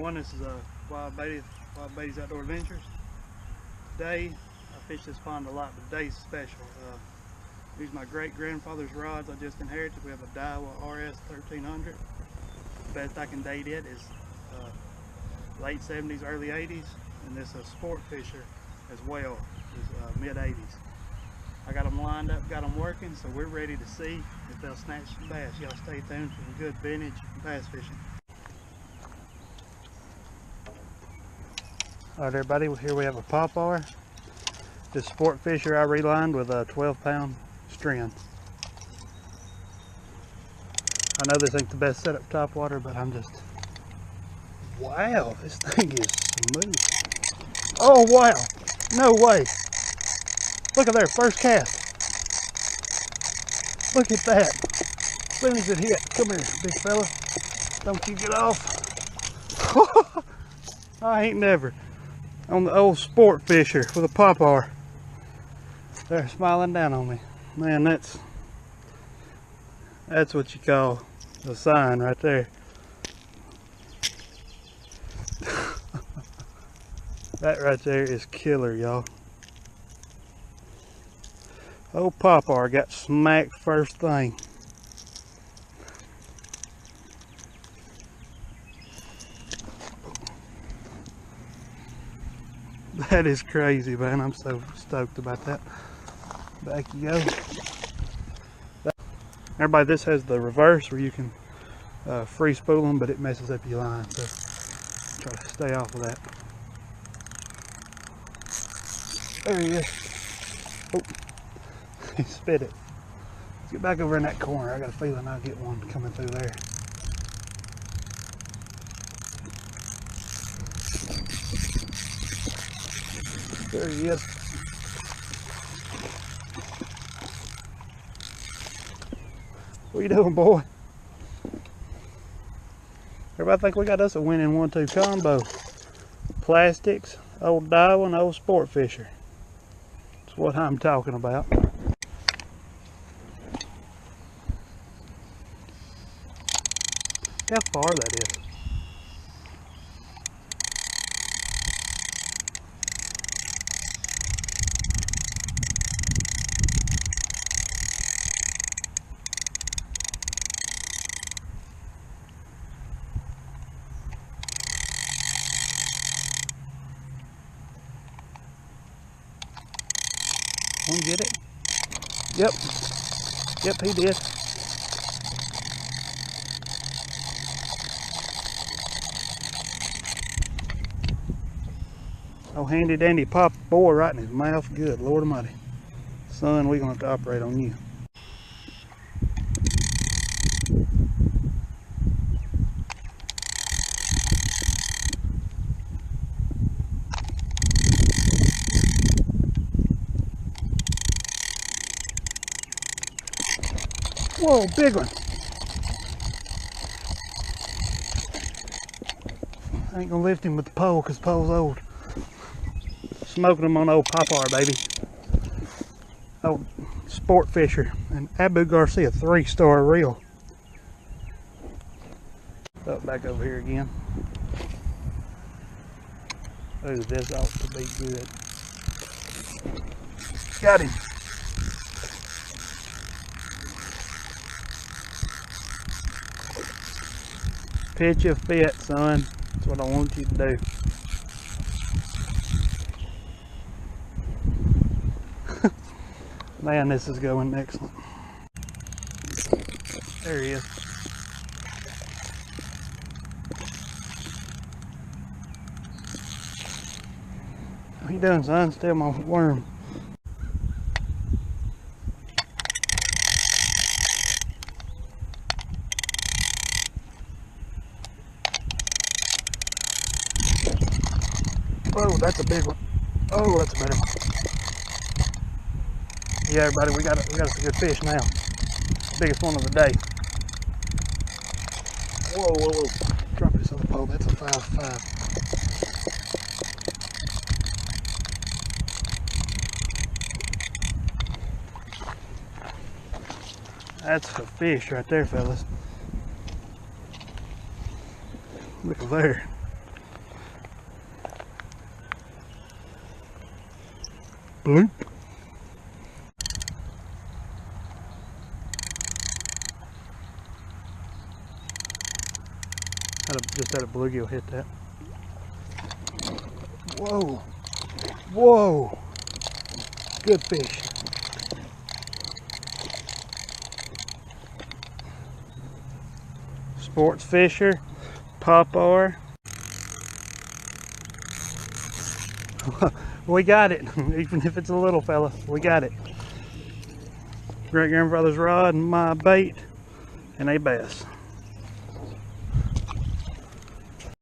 everyone, this is Wild Beatty's Outdoor Adventures. Today, I fish this pond a lot, but today's special. These are my great grandfather's rods I just inherited. We have a Daiwa RS 1300. The best I can date it is late 70s, early 80s, and this is a sport fisher as well, is mid 80s. I got them lined up, got them working, so we're ready to see if they'll snatch some bass. Y'all stay tuned for some good vintage bass fishing. Alright everybody, here we have a popeye. This sport fisher I relined with a 12-pound string. I know this ain't the best setup top water, but I'm just... Wow, this thing is smooth. Oh wow, no way. Look at there, first cast. Look at that. As soon as it hit, come here, big fella. Don't you get off. I ain't never. On the old sport fisher with a popeye. They're smiling down on me. Man, that's what you call a sign right there. That right there is killer, y'all. Old popeye got smacked first thing. That is crazy, man. I'm so stoked about that. Back you go. Everybody, this has the reverse where you can free spool them, but it messes up your line, so try to stay off of that. There he is. Oh, he spit it. Let's get back over in that corner. I got a feeling I'll get one coming through there. There he is. What you doing, boy? Everybody think we got us a winning 1-2 combo. Plastics, old Daiwa, and old sport fisher. That's what I'm talking about. How far that is. One get it? Yep. Yep, he did. Oh, handy dandy pop boy right in his mouth. Good Lord Almighty. Son, we're going to have to operate on you. Whoa, big one. I ain't gonna lift him with the pole because the pole's old. Smoking them on old popeye, baby. Old sport fisher. And Abu Garcia 3-star reel. Up back over here again. Oh, this ought to be good. Got him. Pitch a fit, son. That's what I want you to do. Man, this is going excellent. There he is. What you doing, son? Still my worm. Oh, that's a big one. Oh, that's a better one. Yeah, everybody, we got us a good fish now. Biggest one of the day. Whoa, whoa, whoa. Drop this other pole. That's a 5-5. That's a fish right there, fellas. Look at there. Bloop. Just had a bluegill hit that. Whoa. Whoa. Good fish. Sports fisher, popper. We got it, even if it's a little fella, we got it. Great grandfather's rod and my bait and a bass.